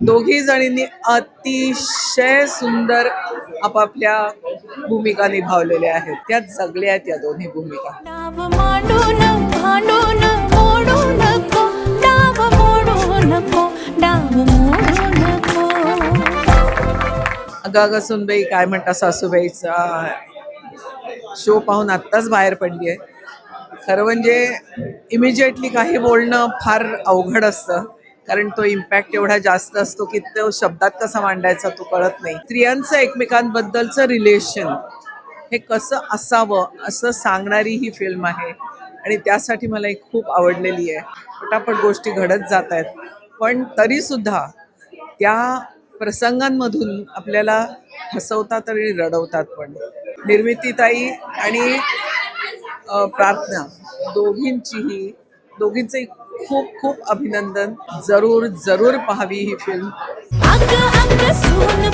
दोघी जणींनी अतिशय सुंदर आपापल्या भूमिका निभावलेल्या आहेत. त्या जगल्या आहेत या दोन्ही भूमिका. डाव मांडून भांडून मोडू नको, डाव मोडू नको, डाव मोडू नको. अगं सुनबाई काय म्हणता सासूबाईचा शो पाहून आत्ताच बाहेर पडली आहे. खरं म्हणजे इमिजिएटली काही बोलणं फार अवघड असतं, कारण तो इम्पॅक्ट एवढा जास्त असतो की तो शब्दात कसा मांडायचा तो कळत नाही. स्त्रियांचं एकमेकांबद्दलचं रिलेशन हे कसं असावं असं सांगणारी ही फिल्म आहे आणि त्यासाठी मला ही खूप आवडलेली आहे. पटापट गोष्टी घडत जात आहेत, पण तरीसुद्धा त्या प्रसंगांमधून आपल्याला हसवतात आणि रडवतात पण. निर्मितीताई आणि प्रार्थना दोघींचंही खूप खूप अभिनंदन. जरूर जरूर पाहावी ही फिल्म. अग अग सून